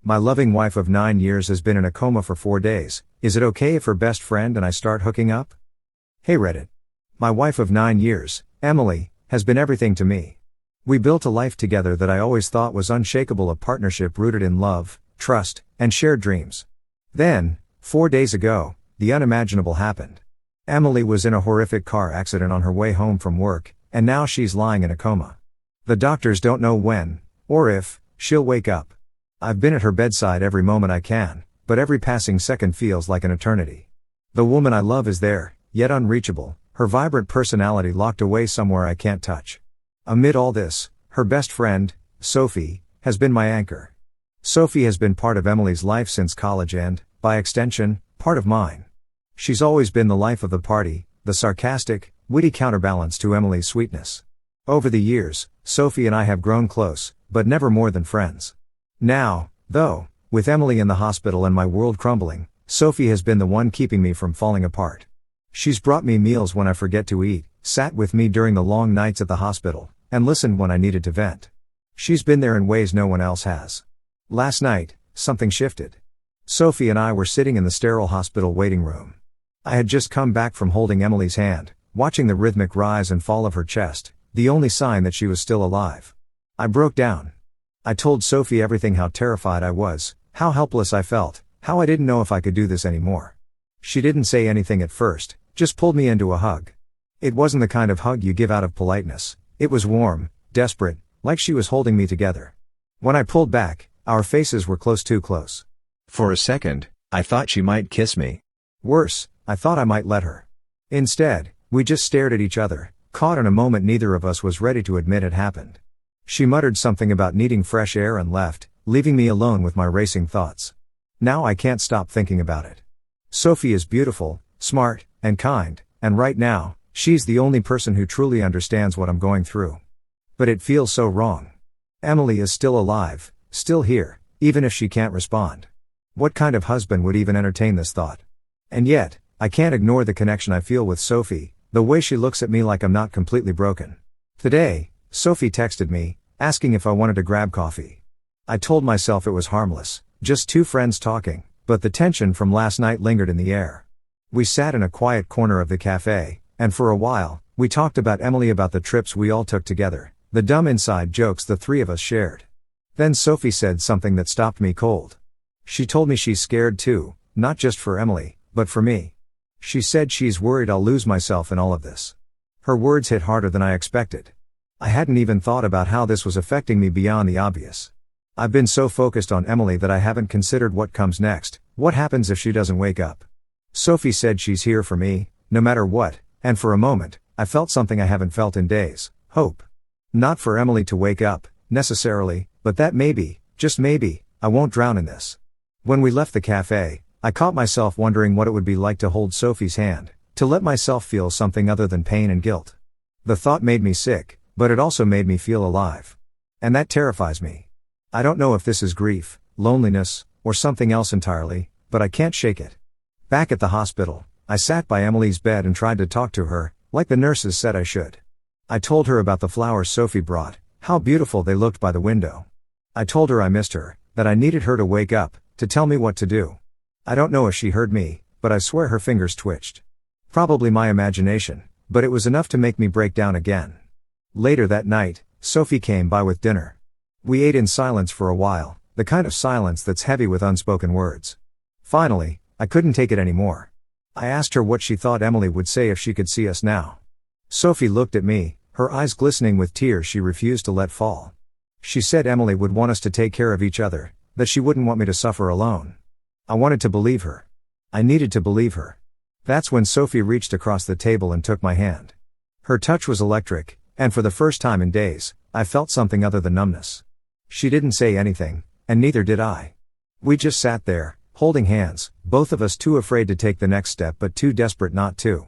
My loving wife of 9 years has been in a coma for 4 days. Is it okay if her best friend and I start hooking up? Hey Reddit. My wife of 9 years, Emily, has been everything to me. We built a life together that I always thought was unshakable, a partnership rooted in love, trust, and shared dreams. Then, 4 days ago, the unimaginable happened. Emily was in a horrific car accident on her way home from work, and now she's lying in a coma. The doctors don't know when, or if, she'll wake up. I've been at her bedside every moment I can, but every passing second feels like an eternity. The woman I love is there, yet unreachable, her vibrant personality locked away somewhere I can't touch. Amid all this, her best friend, Sophie, has been my anchor. Sophie has been part of Emily's life since college and, by extension, part of mine. She's always been the life of the party, the sarcastic, witty counterbalance to Emily's sweetness. Over the years, Sophie and I have grown close, but never more than friends. Now, though, with Emily in the hospital and my world crumbling, Sophie has been the one keeping me from falling apart. She's brought me meals when I forget to eat, sat with me during the long nights at the hospital, and listened when I needed to vent. She's been there in ways no one else has. Last night, something shifted. Sophie and I were sitting in the sterile hospital waiting room. I had just come back from holding Emily's hand, watching the rhythmic rise and fall of her chest, the only sign that she was still alive. I broke down. I told Sophie everything, how terrified I was, how helpless I felt, how I didn't know if I could do this anymore. She didn't say anything at first, just pulled me into a hug. It wasn't the kind of hug you give out of politeness. It was warm, desperate, like she was holding me together. When I pulled back, our faces were too close. For a second, I thought she might kiss me. Worse, I thought I might let her. Instead, we just stared at each other, caught in a moment neither of us was ready to admit had happened. She muttered something about needing fresh air and left, leaving me alone with my racing thoughts. Now I can't stop thinking about it. Sophie is beautiful, smart, and kind, and right now, she's the only person who truly understands what I'm going through. But it feels so wrong. Emily is still alive, still here, even if she can't respond. What kind of husband would even entertain this thought? And yet, I can't ignore the connection I feel with Sophie, the way she looks at me like I'm not completely broken. Today, Sophie texted me, asking if I wanted to grab coffee. I told myself it was harmless, just two friends talking, but the tension from last night lingered in the air. We sat in a quiet corner of the cafe, and for a while, we talked about Emily, about the trips we all took together, the dumb inside jokes the three of us shared. Then Sophie said something that stopped me cold. She told me she's scared too, not just for Emily, but for me. She said she's worried I'll lose myself in all of this. Her words hit harder than I expected. I hadn't even thought about how this was affecting me beyond the obvious. I've been so focused on Emily that I haven't considered what comes next, what happens if she doesn't wake up. Sophie said she's here for me, no matter what, and for a moment, I felt something I haven't felt in days, hope. Not for Emily to wake up, necessarily, but that maybe, just maybe, I won't drown in this. When we left the cafe, I caught myself wondering what it would be like to hold Sophie's hand, to let myself feel something other than pain and guilt. The thought made me sick, but it also made me feel alive. And that terrifies me. I don't know if this is grief, loneliness, or something else entirely, but I can't shake it. Back at the hospital, I sat by Emily's bed and tried to talk to her, like the nurses said I should. I told her about the flowers Sophie brought, how beautiful they looked by the window. I told her I missed her, that I needed her to wake up, to tell me what to do. I don't know if she heard me, but I swear her fingers twitched. Probably my imagination, but it was enough to make me break down again. Later that night, Sophie came by with dinner. We ate in silence for a while, the kind of silence that's heavy with unspoken words. Finally, I couldn't take it anymore. I asked her what she thought Emily would say if she could see us now. Sophie looked at me, her eyes glistening with tears she refused to let fall. She said Emily would want us to take care of each other, that she wouldn't want me to suffer alone. I wanted to believe her. I needed to believe her. That's when Sophie reached across the table and took my hand. Her touch was electric, and for the first time in days, I felt something other than numbness. She didn't say anything, and neither did I. We just sat there, holding hands, both of us too afraid to take the next step but too desperate not to.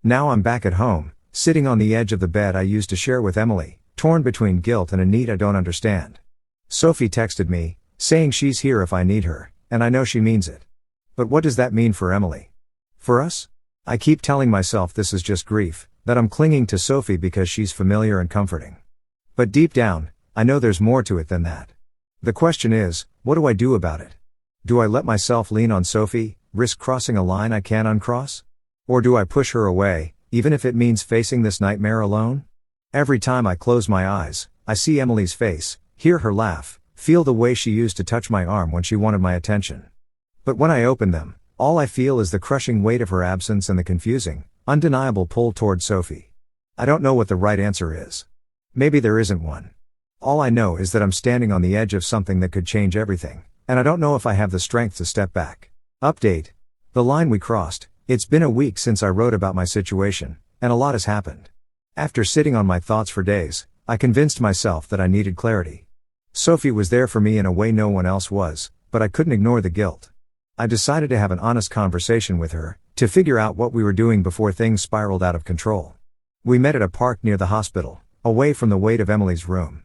Now I'm back at home, sitting on the edge of the bed I used to share with Emily, torn between guilt and a need I don't understand. Sophie texted me, saying she's here if I need her, and I know she means it. But what does that mean for Emily? For us? I keep telling myself this is just grief, that I'm clinging to Sophie because she's familiar and comforting. But deep down, I know there's more to it than that. The question is, what do I do about it? Do I let myself lean on Sophie, risk crossing a line I can't uncross? Or do I push her away, even if it means facing this nightmare alone? Every time I close my eyes, I see Emily's face, hear her laugh, feel the way she used to touch my arm when she wanted my attention. But when I open them, all I feel is the crushing weight of her absence and the confusing, undeniable pull toward Sophie. I don't know what the right answer is. Maybe there isn't one. All I know is that I'm standing on the edge of something that could change everything, and I don't know if I have the strength to step back. Update. The line we crossed. It's been a week since I wrote about my situation, and a lot has happened. After sitting on my thoughts for days, I convinced myself that I needed clarity. Sophie was there for me in a way no one else was, but I couldn't ignore the guilt. I decided to have an honest conversation with her, to figure out what we were doing before things spiraled out of control. We met at a park near the hospital, away from the weight of Emily's room.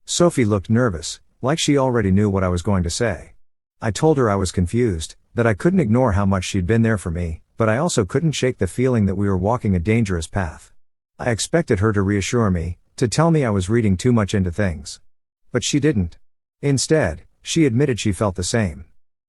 Sophie looked nervous, like she already knew what I was going to say. I told her I was confused, that I couldn't ignore how much she'd been there for me, but I also couldn't shake the feeling that we were walking a dangerous path. I expected her to reassure me, to tell me I was reading too much into things. But she didn't. Instead, she admitted she felt the same.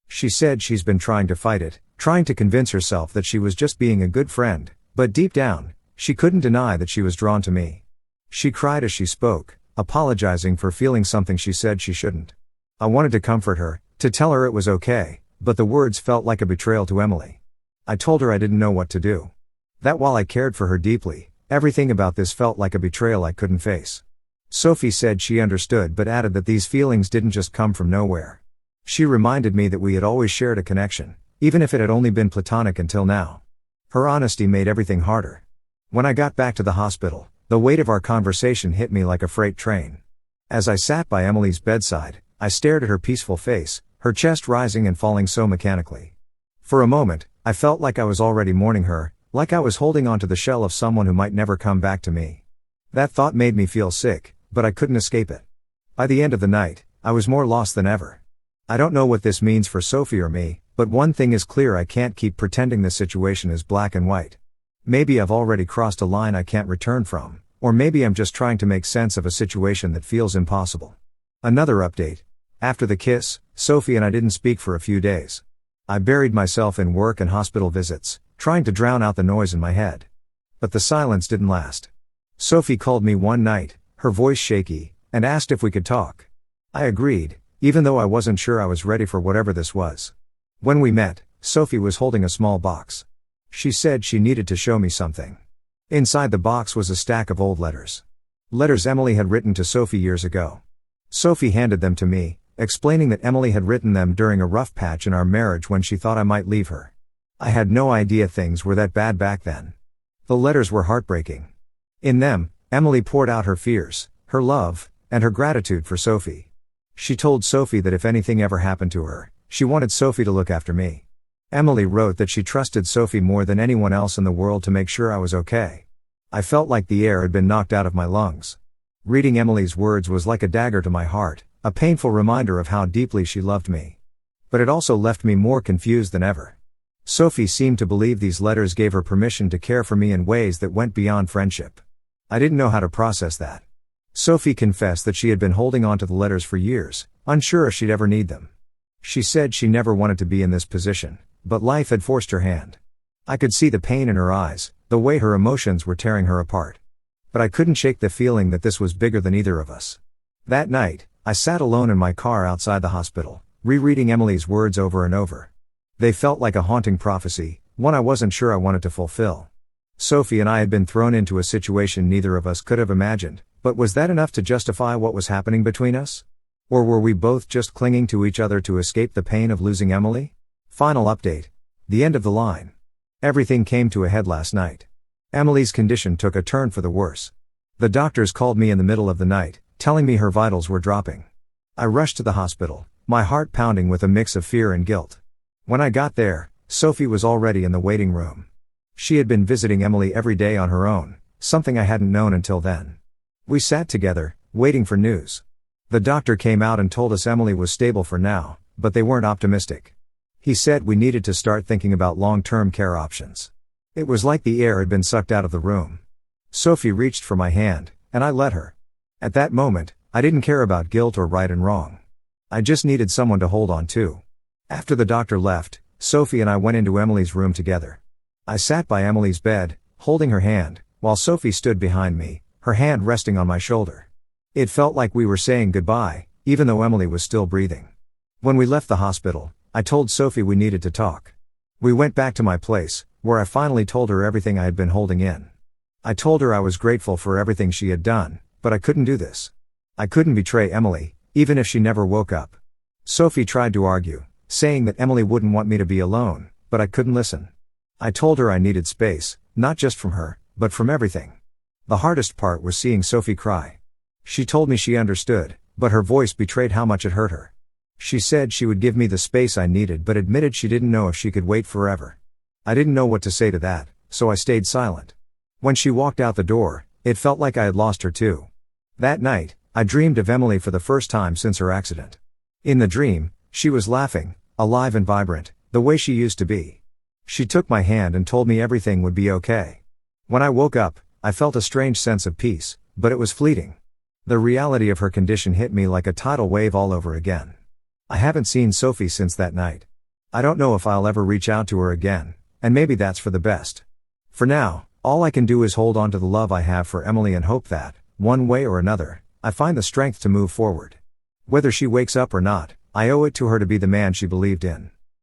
She said she's been trying to fight it, trying to convince herself that she was just being a good friend, but deep down, she couldn't deny that she was drawn to me. She cried as she spoke, apologizing for feeling something she said she shouldn't. I wanted to comfort her, to tell her it was okay, but the words felt like a betrayal to Emily. I told her I didn't know what to do. That while I cared for her deeply, everything about this felt like a betrayal I couldn't face. Sophie said she understood but added that these feelings didn't just come from nowhere. She reminded me that we had always shared a connection, even if it had only been platonic until now. Her honesty made everything harder. When I got back to the hospital, the weight of our conversation hit me like a freight train. As I sat by Emily's bedside, I stared at her peaceful face, her chest rising and falling so mechanically. For a moment, I felt like I was already mourning her, like I was holding onto the shell of someone who might never come back to me. That thought made me feel sick, but I couldn't escape it. By the end of the night, I was more lost than ever. I don't know what this means for Sophie or me, but one thing is clear: I can't keep pretending this situation is black and white. Maybe I've already crossed a line I can't return from, or maybe I'm just trying to make sense of a situation that feels impossible. Another update. After the kiss, Sophie and I didn't speak for a few days. I buried myself in work and hospital visits, trying to drown out the noise in my head. But the silence didn't last. Sophie called me one night, her voice shaky, and asked if we could talk. I agreed, even though I wasn't sure I was ready for whatever this was. When we met, Sophie was holding a small box. She said she needed to show me something. Inside the box was a stack of old letters. Letters Emily had written to Sophie years ago. Sophie handed them to me, explaining that Emily had written them during a rough patch in our marriage when she thought I might leave her. I had no idea things were that bad back then. The letters were heartbreaking. In them, Emily poured out her fears, her love, and her gratitude for Sophie. She told Sophie that if anything ever happened to her, she wanted Sophie to look after me. Emily wrote that she trusted Sophie more than anyone else in the world to make sure I was okay. I felt like the air had been knocked out of my lungs. Reading Emily's words was like a dagger to my heart, a painful reminder of how deeply she loved me. But it also left me more confused than ever. Sophie seemed to believe these letters gave her permission to care for me in ways that went beyond friendship. I didn't know how to process that. Sophie confessed that she had been holding on to the letters for years, unsure if she'd ever need them. She said she never wanted to be in this position, but life had forced her hand. I could see the pain in her eyes, the way her emotions were tearing her apart. But I couldn't shake the feeling that this was bigger than either of us. That night, I sat alone in my car outside the hospital, rereading Emily's words over and over. They felt like a haunting prophecy, one I wasn't sure I wanted to fulfill. Sophie and I had been thrown into a situation neither of us could have imagined, but was that enough to justify what was happening between us? Or were we both just clinging to each other to escape the pain of losing Emily? Final update. The end of the line. Everything came to a head last night. Emily's condition took a turn for the worse. The doctors called me in the middle of the night, telling me her vitals were dropping. I rushed to the hospital, my heart pounding with a mix of fear and guilt. When I got there, Sophie was already in the waiting room. She had been visiting Emily every day on her own, something I hadn't known until then. We sat together, waiting for news. The doctor came out and told us Emily was stable for now, but they weren't optimistic. He said we needed to start thinking about long-term care options. It was like the air had been sucked out of the room. Sophie reached for my hand, and I let her. At that moment, I didn't care about guilt or right and wrong. I just needed someone to hold on to. After the doctor left, Sophie and I went into Emily's room together. I sat by Emily's bed, holding her hand, while Sophie stood behind me, her hand resting on my shoulder. It felt like we were saying goodbye, even though Emily was still breathing. When we left the hospital, I told Sophie we needed to talk. We went back to my place, where I finally told her everything I had been holding in. I told her I was grateful for everything she had done, but I couldn't do this. I couldn't betray Emily, even if she never woke up. Sophie tried to argue, saying that Emily wouldn't want me to be alone, but I couldn't listen. I told her I needed space, not just from her, but from everything. The hardest part was seeing Sophie cry. She told me she understood, but her voice betrayed how much it hurt her. She said she would give me the space I needed but admitted she didn't know if she could wait forever. I didn't know what to say to that, so I stayed silent. When she walked out the door, it felt like I had lost her too. That night, I dreamed of Emily for the first time since her accident. In the dream, she was laughing, alive and vibrant, the way she used to be. She took my hand and told me everything would be okay. When I woke up, I felt a strange sense of peace, but it was fleeting. The reality of her condition hit me like a tidal wave all over again. I haven't seen Sophie since that night. I don't know if I'll ever reach out to her again, and maybe that's for the best. For now, all I can do is hold on to the love I have for Emily and hope that, one way or another, I find the strength to move forward. Whether she wakes up or not, I owe it to her to be the man she believed in.